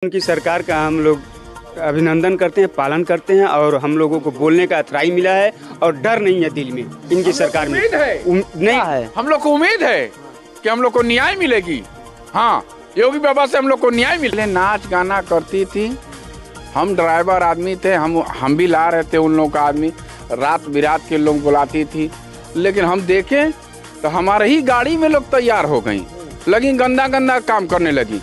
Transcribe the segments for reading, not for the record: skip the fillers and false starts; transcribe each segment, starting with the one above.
उनकी सरकार का हम लोग अभिनंदन करते हैं, पालन करते हैं और हम लोगों को बोलने का अथराई मिला है और डर नहीं है दिल में इनकी सरकार में। उम्मीद है नहीं है हम लोग को उम्मीद है कि हम लोग को न्याय मिलेगी। हाँ, योगी बाबा से हम लोग को न्याय मिले। नाच गाना करती थी, हम ड्राइवर आदमी थे, हम भी ला रहे थे उन लोगों का आदमी, रात बिरात के लोग बुलाती थी, लेकिन हम देखें तो हमारे ही गाड़ी में लोग तैयार हो गई, लगी गंदा गंदा काम करने लगी,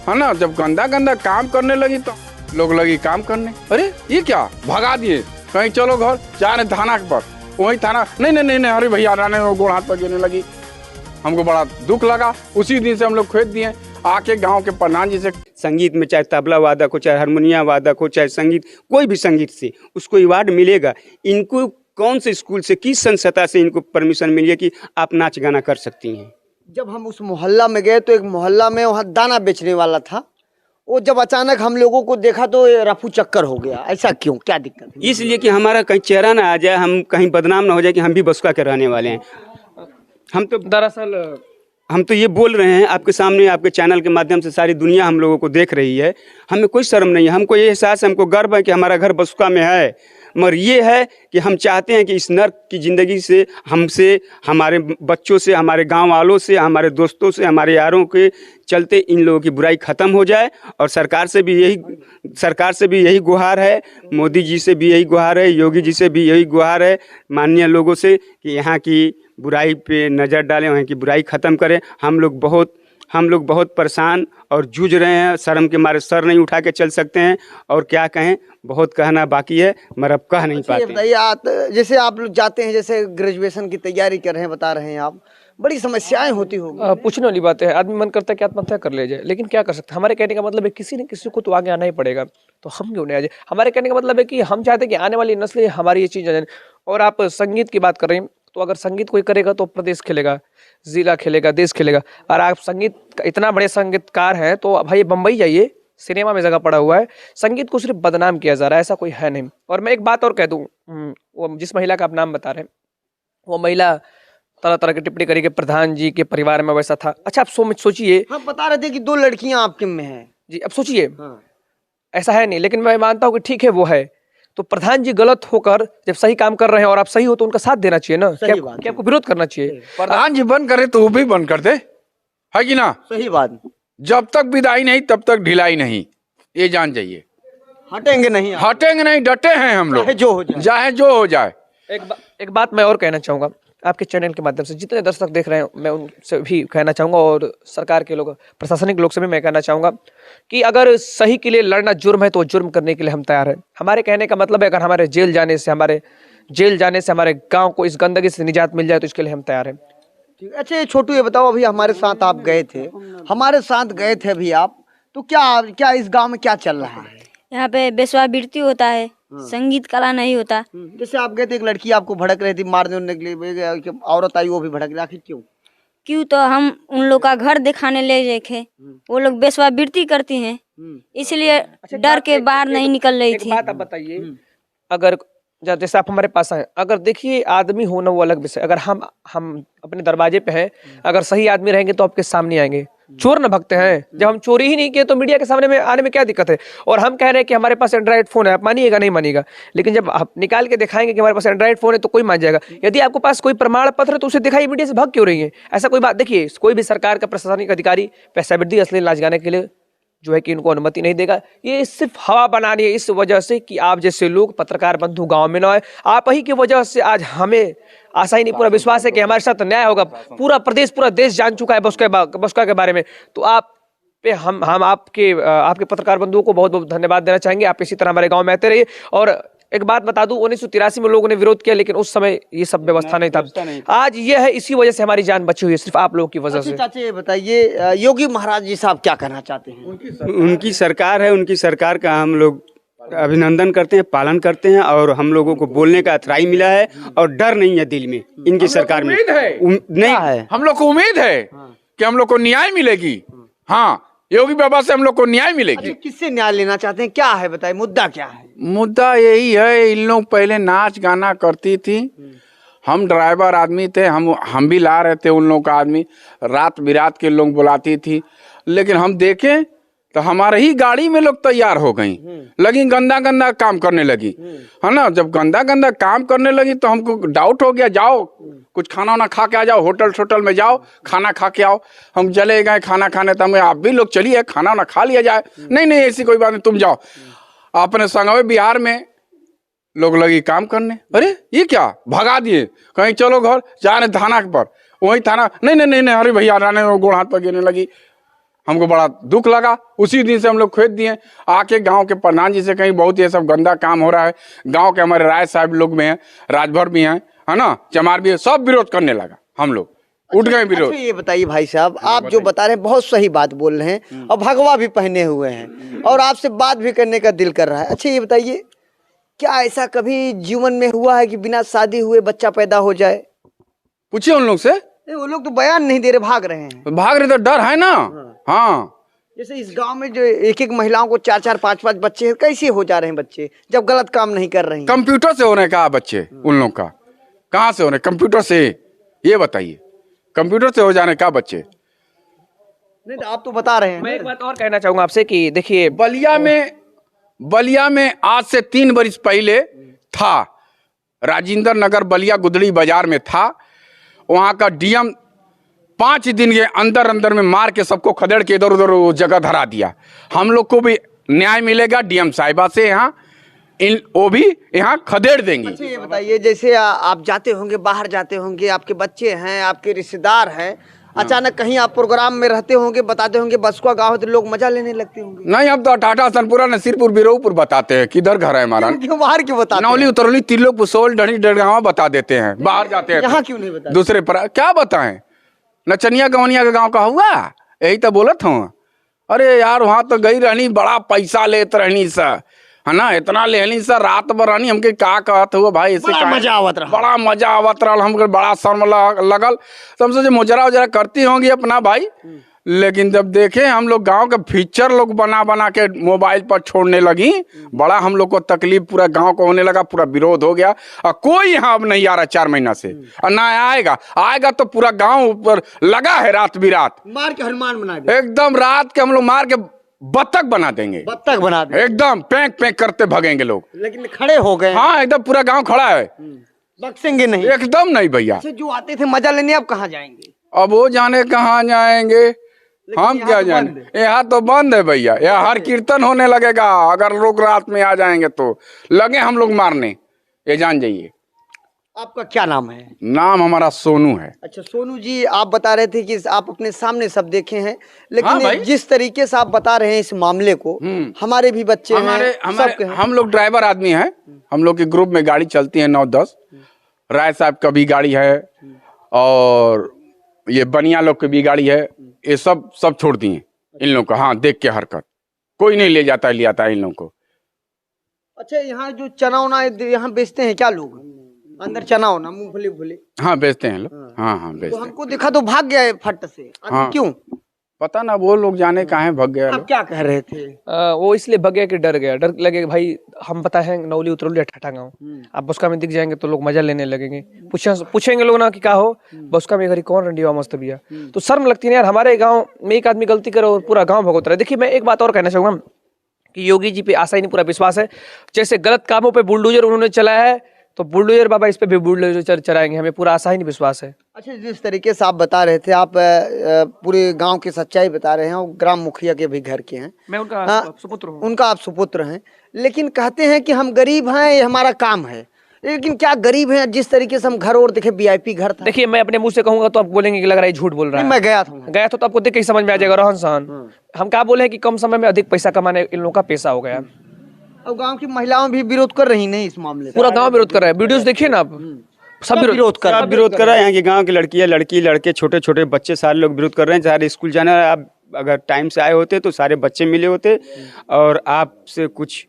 है ना। जब गंदा गंदा काम करने लगी तो लोग लगी काम करने, अरे ये क्या, भगा दिए, कहीं चलो घर, जा रहे थाना पर, वही थाना, नहीं नहीं नहीं नहीं, अरे भैया आने गोड़ हाथ पर गिरने लगी। हमको बड़ा दुख लगा, उसी दिन से हम लोग खेत दिए आके गांव के प्रधान जी से। संगीत में चाहे तबला वादक हो, चाहे हारमोनिया वादक हो, चाहे संगीत, कोई भी संगीत से उसको अवार्ड मिलेगा। इनको कौन से स्कूल से, किस संस्था से इनको परमिशन मिली है कि आप नाच गाना कर सकती हैं? जब हम उस मोहल्ला में गए तो एक मोहल्ला में वहाँ दाना बेचने वाला था, वो जब अचानक हम लोगों को देखा तो रफू चक्कर हो गया। ऐसा क्यों, क्या दिक्कत है? इसलिए कि हमारा कहीं चेहरा ना आ जाए, हम कहीं बदनाम ना हो जाए कि हम भी बसुआ के रहने वाले हैं। हम तो दरअसल हम तो ये बोल रहे हैं आपके सामने, आपके चैनल के माध्यम से सारी दुनिया हम लोगों को देख रही है। हमें कोई शर्म नहीं है, हमको ये एहसास है, हमको गर्व है कि हमारा घर बसुआ में है। मगर ये है कि हम चाहते हैं कि इस नर्क की ज़िंदगी से, हमसे, हमारे बच्चों से, हमारे गांव वालों से, हमारे दोस्तों से, हमारे यारों के चलते इन लोगों की बुराई ख़त्म हो जाए। और सरकार से भी यही गुहार है, मोदी जी से भी यही गुहार है, योगी जी से भी यही गुहार है, माननीय लोगों से, कि यहाँ की बुराई पे नज़र डालें, वहाँ की बुराई ख़त्म करें। हम लोग बहुत परेशान और जूझ रहे हैं, शर्म के मारे सर नहीं उठा के चल सकते हैं। और क्या कहें, बहुत कहना बाकी है मगर अब कह नहीं पाते। बताइए, जैसे आप लोग जाते हैं, जैसे ग्रेजुएशन की तैयारी कर रहे हैं, बता रहे हैं आप, बड़ी समस्याएं होती होगी। पूछने वाली बात है, आदमी मन करता है कि आत्महत्या कर ले जाए, लेकिन क्या कर सकते हैं। हमारे कहने का मतलब है किसी न किसी को तो आगे आना ही पड़ेगा, तो हम क्यों नहीं आ जाए। हमारे कहने का मतलब है कि हम चाहते हैं कि आने वाली नस्लें हमारी ये चीज़ जाने। और आप संगीत की बात कर रहे हैं, तो अगर संगीत कोई करेगा तो प्रदेश खेलेगा, जिला खेलेगा, देश खेलेगा। और आप संगीत का इतना बड़े संगीतकार हैं तो भाई बम्बई जाइए, सिनेमा में जगह पड़ा हुआ है। संगीत को सिर्फ बदनाम किया जा रहा है, ऐसा कोई है नहीं। और मैं एक बात और कह दूं, वो जिस महिला का आप नाम बता रहे हैं, वो महिला तरह तरह की टिप्पणी करी कि प्रधान जी के परिवार में वैसा था। अच्छा, आप सोचिए, हम बता रहे थे कि 2 लड़कियां आपके में हैं जी, अब सोचिए। हाँ। ऐसा है नहीं, लेकिन मैं मानता हूँ कि ठीक है वो है, तो प्रधान जी गलत होकर जब सही काम कर रहे हैं और आप सही हो तो उनका साथ देना चाहिए ना। क्या आपको विरोध करना चाहिए? प्रधान जी बंद करे तो वो भी बंद कर दे, है कि ना? सही बात। जब तक विदाई नहीं तब तक ढिलाई नहीं, ये जान जाइए। हटेंगे नहीं, डटे हैं हम लोग, चाहे जो हो जाए। एक बात मैं और कहना चाहूँगा, आपके चैनल के माध्यम से जितने दर्शक देख रहे हैं, मैं उनसे भी कहना चाहूँगा और सरकार के लोग, प्रशासनिक लोग से भी मैं कहना चाहूँगा कि अगर सही के लिए लड़ना जुर्म है तो जुर्म करने के लिए हम तैयार हैं। हमारे कहने का मतलब है, अगर हमारे जेल जाने से हमारे गाँव को इस गंदगी से निजात मिल जाए तो इसके लिए हम तैयार हैं। अच्छा, ये छोटू, ये बताओ, अभी हमारे साथ आप गए थे अभी आप, तो क्या इस गांव में क्या चल रहा है? यहाँ पे वेश्यावृत्ति होता है, संगीत कला नहीं होता। जैसे आप गए थे, एक लड़की आपको भड़क रही थी, मारने के लिए, औरत आई वो भी भड़क रही, आखिर क्यों? तो हम उन लोग का घर दिखाने ले गए थे, वो लोग वेश्यावृत्ति करती हैं, इसलिए डर के बाहर नहीं निकल रही थी। बात आप बताइए, अगर जैसे आप हमारे पास आए, अगर देखिए आदमी होना वो अलग विषय, अगर हम अपने दरवाजे पे हैं, अगर सही आदमी रहेंगे तो आपके सामने आएंगे। चोर न भगते हैं, जब हम चोरी ही नहीं किए तो मीडिया के सामने में आने में क्या दिक्कत है? और हम कह रहे हैं कि हमारे पास एंड्रॉइड फोन है, आप मानिएगा नहीं मानिएगा, लेकिन जब आप निकाल के दिखाएंगे कि हमारे पास एंड्रॉइड फोन है तो कोई मान जाएगा। यदि आपके पास कोई प्रमाण पत्र है तो उसे दिखाइए, मीडिया से भाग क्यों रही है? ऐसा कोई बात, देखिए कोई भी सरकार का प्रशासनिक अधिकारी वेश्यावृत्ति अश्लील नाच गाने के लिए जो है कि इनको अनुमति नहीं देगा। ये सिर्फ हवा बनानी है, इस वजह से कि आप जैसे लोग, पत्रकार बंधु गांव में न आए। आप ही की वजह से आज हमें आशा ही नहीं, पूरा विश्वास है कि हमारे साथ न्याय होगा। पूरा देश जान चुका है बसुआ के बारे में। तो आप पे हम आपके पत्रकार बंधुओं को बहुत बहुत धन्यवाद देना चाहेंगे। आप इसी तरह हमारे गाँव में आते रहिए। और एक बात बता दूं, 1983 में लोगों ने विरोध किया, लेकिन उस समय ये सब व्यवस्था नहीं था। आज ये है, इसी वजह से हमारी जान बची हुई है, सिर्फ आप लोगों की वजह से। चाचा, बताइए, योगी महाराज जी साहब क्या कहना चाहते हैं? उनकी सरकार है, उनकी सरकार का हम लोग अभिनंदन करते हैं, पालन करते हैं और हम लोगों को बोलने का अथराई मिला है और डर नहीं है दिल में इनकी सरकार में। नहीं है, हम लोग को उम्मीद है कि हम लोग को न्याय मिलेगी। हाँ, योगी बाबा से हम लोग को न्याय मिलेगी। किससे न्याय लेना चाहते हैं, क्या है बताइए, मुद्दा क्या है? मुद्दा यही है, इन लोग पहले नाच गाना करती थी, हम ड्राइवर आदमी थे, हम भी ला रहे थे उन लोगों का आदमी, रात बिरात के लोग बुलाती थी, लेकिन हम देखें तो हमारे ही गाड़ी में लोग तैयार हो गई, लगी गंदा गंदा काम करने लगी, है ना। जब गंदा गंदा काम करने लगी तो हमको डाउट हो गया, जाओ कुछ खाना वाना खा के आ जाओ, होटल में जाओ खाना खा के आओ। हम चले गए खाना खाने, तो हमें आप भी लोग चलिए खाना वाना खा लिया जाए। नहीं नहीं ऐसी कोई बात नहीं, तुम जाओ। अपने संगवे बिहार में लोग लगी काम करने, अरे ये क्या, भगा दिए, कहीं चलो घर जा रहे थाना पर, वही थाना, नहीं नहीं नहीं अरे भैया आने गोड़ हाथ पर गिरने लगी। हमको बड़ा दुख लगा, उसी दिन से हम लोग खेत दिए आके गांव के प्रधान जी से, कहीं बहुत ये सब गंदा काम हो रहा है। गांव के हमारे राय साहब लोग में हैं, राजभर भी हैं, है ना, चमार भी है, सब विरोध करने लगा, हम लोग उठ गए विरोध। अच्छा ये बताइए भाई साहब, आप जो बता रहे हैं बहुत सही बात बोल रहे हैं और भगवा भी पहने हुए हैं और आपसे बात भी करने का दिल कर रहा है। अच्छा ये बताइए, क्या ऐसा कभी जीवन में हुआ है कि बिना शादी हुए बच्चा पैदा हो जाए? पूछिए उन लोग से। नहीं, वो लोग तो बयान नहीं दे रहे, भाग रहे हैं। भाग रहे तो डर है ना। हाँ जैसे इस गांव में जो एक एक महिलाओं को 4-4 5-5 बच्चे हैं, कैसे हो जा रहे हैं बच्चे जब गलत काम नहीं कर रहे हैं? कंप्यूटर से होने का बच्चे उन लोग का, कहाँ से होने, कंप्यूटर से, ये बताइए, कंप्यूटर से हो जाने का बच्चे। नहीं तो आप तो बता रहे हैं। मैं एक बात और कहना चाहूंगा आपसे कि देखिए, बलिया में आज से 3 बरस पहले था, राजेंद्र नगर बलिया गुदड़ी बाजार में था, वहां का डीएम 5 दिन के अंदर में मार के सबको खदेड़ के इधर उधर वो जगह धरा दिया। हम लोग को भी न्याय मिलेगा डीएम साहिबा से, यहाँ वो भी यहाँ खदेड़ देंगे। अच्छा ये बताइए, जैसे आप जाते होंगे, बाहर जाते होंगे, आपके बच्चे हैं, आपके रिश्तेदार हैं, अचानक कहीं आप प्रोग्राम में रहते होंगे, बताते होंगे बसुआ गाँव है, तो लोग मजा लेने लगते होंगे। नहीं, अब तो टाटा सनपुरा नसीरपुर बिरोपुर बताते हैं, किधर घर है हमारा। क्यों बाहर क्यों बताते हैं? नौली उतरौली तिरलोक पुसोल ढड़ी डड़गावा बता देते हैं, बाहर जाते हैं। यहाँ क्यों नहीं बताते? दूसरे पर क्या बताएं, नचनिया गवनिया का गांव का हुआ, यही तो बोलत हूँ। अरे यार वहां तो गई रहनी, बड़ा पैसा लेत रहनी सा, है ना, इतना लेनी सा, रात भर रहनी। हमके का कहत हुआ भाई, ऐसे बड़ा मजा आवत रहा। बड़ा मजा आवत रहा, हमको बड़ा शर्म लगल। तो हम सोचे मुजरा उजरा करती होंगी अपना भाई, लेकिन जब देखे हम लोग गांव के फीचर लोग बना बना के मोबाइल पर छोड़ने लगी, बड़ा हम लोग को तकलीफ पूरा गांव को होने लगा, पूरा विरोध हो गया। और कोई यहाँ अब नहीं आ रहा 4 महीना से, और ना आएगा तो पूरा गांव ऊपर लगा है, रात बिरात मार के हनुमान बना दे, एकदम रात के हम लोग मार के बत्तख बना देंगे, बत्तख बना दे, एकदम पैंक पैंक करते भगेंगे लोग। लेकिन खड़े हो गए। हाँ एकदम पूरा गांव खड़ा है, बख्शेंगे नहीं एकदम नहीं भैया। अच्छा, जो आते थे मजा लेने, अब कहाँ जाएंगे? अब वो जाने कहाँ जाएंगे, हम क्या जाने, यहाँ तो बंद है भैया। यहाँ हर कीर्तन होने लगेगा, अगर लोग रात में आ जाएंगे तो लगे हम लोग मारने, ये जान जाइए। आपका क्या नाम है? नाम हमारा सोनू है। अच्छा सोनू जी, आप बता रहे थे कि आप अपने सामने सब देखे हैं, हाँ भाई। लेकिन जिस तरीके से आप बता रहे हैं इस मामले को, हमारे भी बच्चे हैं, सबके हैं। हम लोग ड्राइवर आदमी हैं, हम लोग के ग्रुप में गाड़ी चलती है 9-10, राय साहब का भी गाड़ी है और ये बनिया लोग की भी गाड़ी है, ये सब छोड़ दिए इन लोग को। हाँ देख के हरकत, कोई नहीं ले जाता है, ले आता है इन लोग को। अच्छा यहाँ जो चना उना यहाँ बेचते हैं क्या लोग? अंदर चना होना, मूंगफली? हाँ बेचते हैं लोग, हाँ बेचते तो हैं। हमको देखा तो भाग गया है फट से। हाँ। क्यों पता ना, वो लोग जाने कहाँ भग गए। आप क्या कह रहे थे? वो इसलिए भग गया कि डर गया, डर लगे भाई। हम पता है नौली उतरौली ठाठा गाँव, आप बसका में दिख जाएंगे तो लोग मजा लेने लगेंगे, पूछेंगे लोग ना कि क्या हो बसका में, घरी कौन रंडी हुआ मस्त भैया, तो शर्म लगती है यार। हमारे गाँव में एक आदमी गलती करे और पूरा गाँव भगोता रहे। देखिए मैं एक बात और कहना चाहूंगा कि योगी जी पे आशा ही नहीं पूरा विश्वास है। जैसे गलत कामों पे बुलडोजर उन्होंने चलाया है, तो बुलडोजर बाबा इस पे भी बुलडोजर चलाएंगे, हमें पूरा आशा ही नहीं विश्वास है। अच्छा जिस तरीके से आप बता रहे थे, आप पूरे गांव की सच्चाई बता रहे हैं और ग्राम मुखिया के भी घर के हैं, मैं उनका सुपुत्र हूँ। उनका आप सुपुत्र हैं, लेकिन कहते हैं कि हम गरीब हैं, ये हमारा काम है। लेकिन क्या गरीब हैं? जिस तरीके से हम घर और देखे, वीआईपी घर था। देखिए मैं अपने मुंह से कहूंगा तो आप बोलेंगे कि लग रहा है झूठ बोल रहा है। मैं गया था तो आपको देख के ही समझ में आ जाएगा रहन सहन। हम क्या बोले कि कम समय में अधिक पैसा कमाने इन लोगों का पैसा हो गया। और गांव की महिलाओं भी विरोध कर रही नहीं इस मामले में, पूरा गांव विरोध कर रहा है, वीडियोस देखिए ना आप, सब विरोध कर रहा है। यहाँ के गांव के लड़कियां, लड़के, छोटे छोटे बच्चे, सारे लोग विरोध कर रहे हैं। सारे स्कूल जाना, आप अगर टाइम से आए होते तो सारे बच्चे मिले होते। और आपसे कुछ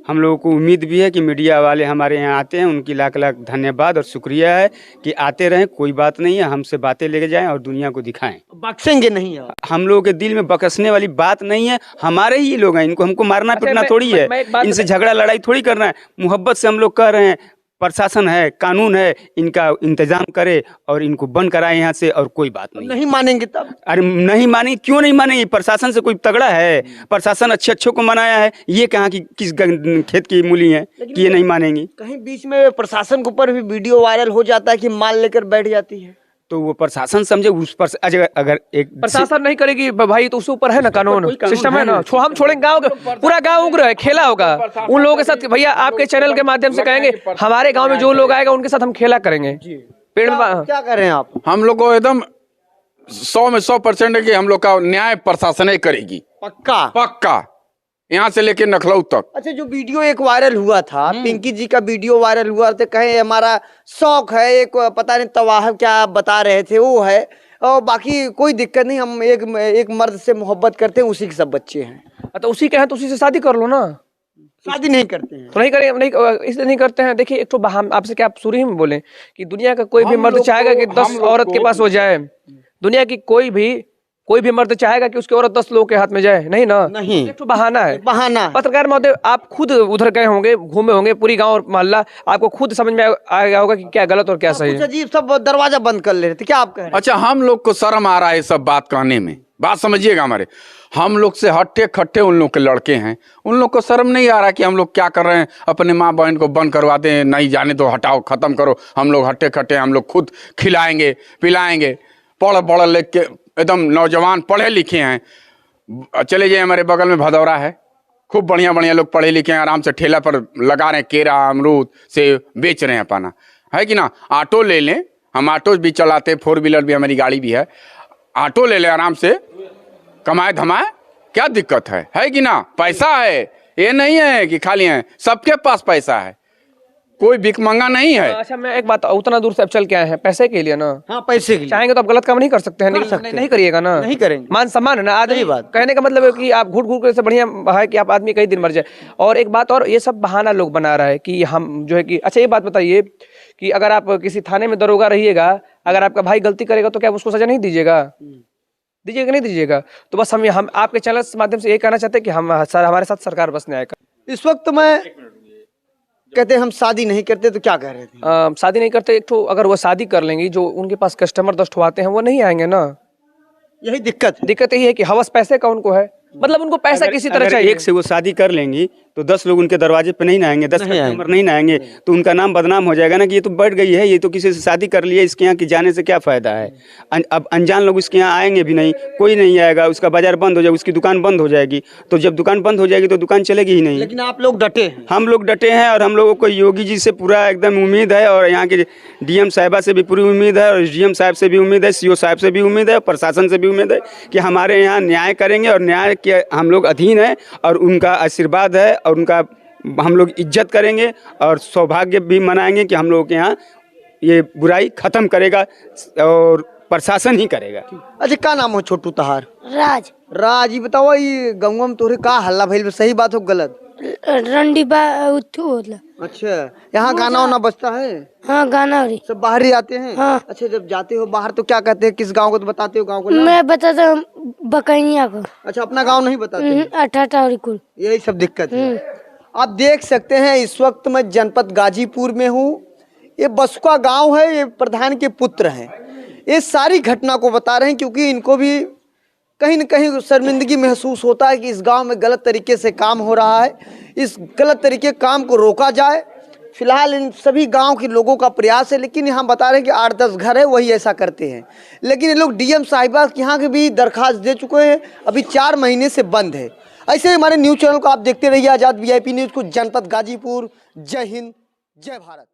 हम लोगों को उम्मीद भी है कि मीडिया वाले हमारे यहाँ आते हैं, उनकी लाख लाख धन्यवाद और शुक्रिया है कि आते रहें। कोई बात नहीं है, हमसे बातें लेके जाएं और दुनिया को दिखाएं। बख्शेंगे नहीं है। हम लोगों के दिल में बकसने वाली बात नहीं है, हमारे ही लोग हैं, इनको हमको मारना पीटना थोड़ी है, इनसे झगड़ा लड़ाई थोड़ी करना है। मोहब्बत से हम लोग कह रहे हैं, प्रशासन है, कानून है, इनका इंतजाम करे और इनको बंद कराए यहाँ से, और कोई बात नहीं। नहीं मानेंगे तब? अरे नहीं मानेंगे, क्यों नहीं मानेंगे? प्रशासन से कोई तगड़ा है? प्रशासन अच्छे अच्छों को मनाया है, ये कहाँ की किस खेत की मूली है कि ये नहीं मानेंगी? कहीं बीच में प्रशासन के ऊपर भी वीडियो वायरल हो जाता है कि माल लेकर बैठ जाती है, तो वो प्रशासन समझे उस पर। अगर एक प्रशासन नहीं करेगी भाई तो उसके ऊपर है ना कानून, कोई कानून सिस्टम है है ना। नहीं। हम छोड़ेंगे गाँव, पूरा गाँव उग्र है, खेला होगा उन लोगों के साथ। भैया आपके चैनल के माध्यम से कहेंगे, हमारे गाँव में जो लोग आएगा उनके साथ हम खेला करेंगे। पेड़ क्या कर रहे हैं आप? हम लोग को एकदम 100 में 100% है कि हम लोग का न्याय प्रशासन ही करेगी, पक्का? पक्का, यहाँ से लेके नखलऊ तक। अच्छा, जो वीडियो एक वायरल हुआ था, पिंकी जी का वीडियो वायरल हुआ था, कहे हमारा शौक है, एक पता नहीं तवाह क्या बता रहे थे वो है, और बाकी कोई दिक्कत नहीं, हम एक मर्द से मोहब्बत करते हैं, उसी के सब बच्चे हैं। तो उसी के हैं तो उसी से शादी कर लो ना। शादी नहीं करते हैं तो नहीं करें, नहीं इसलिए नहीं करते हैं। देखिए, एक तो हम आपसे क्या शुरू ही में बोले कि दुनिया का कोई भी मर्द चाहेगा कि 10 औरत के पास हो जाए। दुनिया की कोई भी मर्द चाहेगा कि उसकी औरत 10 लोगों के हाथ में जाए? नहीं ना। नहीं, एक तो बहाना है, बहाना। पत्रकार महोदय, आप खुद उधर गए होंगे, घूमे होंगे पूरी गांव और मोहल्ला, आपको खुद समझ में आ गया होगा कि क्या गलत और क्या सही कुछ है। अजीब सब दरवाजा बंद कर ले रहे थे, क्या आप कह रहे हैं? अच्छा, हम लोग को शर्म आ रहा है सब बात कहने में, बात समझिएगा हमारे। हम लोग से हट्टे खट्टे उन लोग के लड़के हैं, उन लोग को शर्म नहीं आ रहा कि हम लोग क्या कर रहे हैं, अपने माँ बहन को बंद करवाते हैं, नहीं जाने तो हटाओ, खत्म करो, हम लोग हट्टे खट्टे, हम लोग खुद खिलाएंगे पिलाएंगे, पढ़ लिख के एकदम नौजवान पढ़े लिखे हैं। चले जाइए, हमारे बगल में भदौरा है, खूब बढ़िया बढ़िया लोग पढ़े लिखे हैं, आराम से ठेला पर लगा रहे हैं, केरा अमरूद से बेच रहे हैं अपना, है कि ना। ऑटो ले लें, हम ऑटो भी चलाते, 4 व्हीलर भी हमारी गाड़ी भी है, ऑटो ले लें, आराम से कमाए धमाए, क्या दिक्कत है कि ना। पैसा है, ये नहीं है कि खाली है, सबके पास पैसा है, कोई भिखमंगा नहीं है। अच्छा, मैं एक बात, उतना दूर से अब चल के आए हैं पैसे के लिए ना। हाँ, पैसे के लिए चाहेंगे तो आप गलत काम नहीं कर सकते हैं, नहीं करिएगा ना। नहीं करेंगे, मान सम्मान है ना आदमी। बात कहने का मतलब है कि आप घूट घूट से बढ़िया है कि आप आदमी कई दिन मर जाए। और एक बात और, ये सब बहाना लोग बना रहा है कि हम जो है कि, अच्छा ये बात बताइए कि अगर आप किसी थाने में दरोगा रहिएगा, अगर आपका भाई गलती करेगा तो क्या उसको सजा नहीं दीजिएगा? दीजिएगा नहीं दीजिएगा? तो बस हम आपके चैनल के माध्यम से ये कहना चाहते हैं कि हमारे साथ सरकार बस न्याय करे। इस वक्त मैं कहते हैं हम शादी नहीं करते, तो क्या कह रहे थे? शादी नहीं करते, एक तो अगर वो शादी कर लेंगी, जो उनके पास कस्टमर 10 ठो आते हैं वो नहीं आएंगे ना। यही दिक्कत है। दिक्कत यही है कि हवस पैसे का उनको है, मतलब उनको पैसा किसी तरह अगर चाहिए। एक से वो शादी कर लेंगी तो 10 लोग उनके दरवाजे पे नहीं आएंगे, 10 कस्टमर नहीं आएंगे, तो उनका नाम बदनाम हो जाएगा ना कि ये तो बढ़ गई है, ये तो किसी से शादी कर लिया, इसके यहाँ की जाने से क्या फायदा है। अब अनजान लोग इसके यहाँ आएंगे भी नहीं, कोई नहीं आएगा, उसका बाजार बंद हो जाएगा, उसकी दुकान बंद हो जाएगी। तो जब दुकान बंद हो जाएगी तो दुकान चलेगी ही नहीं। लेकिन आप लोग डटे हैं। हम लोग डटे हैं, और हम लोगों को योगी जी से पूरा एकदम उम्मीद है, और यहाँ के डीएम साहिबा से भी पूरी उम्मीद है, और डीएम साहब से भी उम्मीद है, सीओ साहब से भी उम्मीद है, प्रशासन से भी उम्मीद है कि हमारे यहाँ न्याय करेंगे, और न्याय के हम लोग अधीन है, और उनका आशीर्वाद है, और उनका हम लोग इज्जत करेंगे, और सौभाग्य भी मनाएंगे कि हम लोगों के यहाँ ये बुराई खत्म करेगा, और प्रशासन ही करेगा। अच्छा, क्या नाम हो छोटू तहार? राज ये बताओ, ये गंगवा में तोरे का हल्ला भइल, सही बात हो गलत? रंडी बा उठू होला। अच्छा, यहाँ गाना वाना बजता है? हाँ, गाना हो रही। सब बाहर ही आते हैं? हाँ। अच्छा, जब जाते हो बाहर तो क्या कहते हैं, किस गांव को तो बताते हो, गांव को नाम? मैं बताता हूँ बकैया को। अच्छा, अपना गांव नहीं बताते? अठाटा और कुल। यही सब दिक्कत है। आप देख सकते हैं, इस वक्त मैं जनपद गाजीपुर में हूँ। ये बसुआ गांव है, ये प्रधान के पुत्र हैं। ये सारी घटना को बता रहे हैं, क्योंकि इनको भी कहीं न कहीं शर्मिंदगी महसूस होता है कि इस गांव में गलत तरीके से काम हो रहा है, इस गलत तरीके काम को रोका जाए। फिलहाल इन सभी गांव के लोगों का प्रयास है, लेकिन यहाँ बता रहे हैं कि 8-10 घर है वही ऐसा करते हैं। लेकिन ये लोग डीएम साहिबा के यहाँ के भी दरखास्त दे चुके हैं, अभी 4 महीने से बंद है। ऐसे ही हमारे न्यूज़ चैनल को आप देखते रहिए, आज़ाद VIP न्यूज़ को, जनपद गाजीपुर। जय हिंद, जय भारत।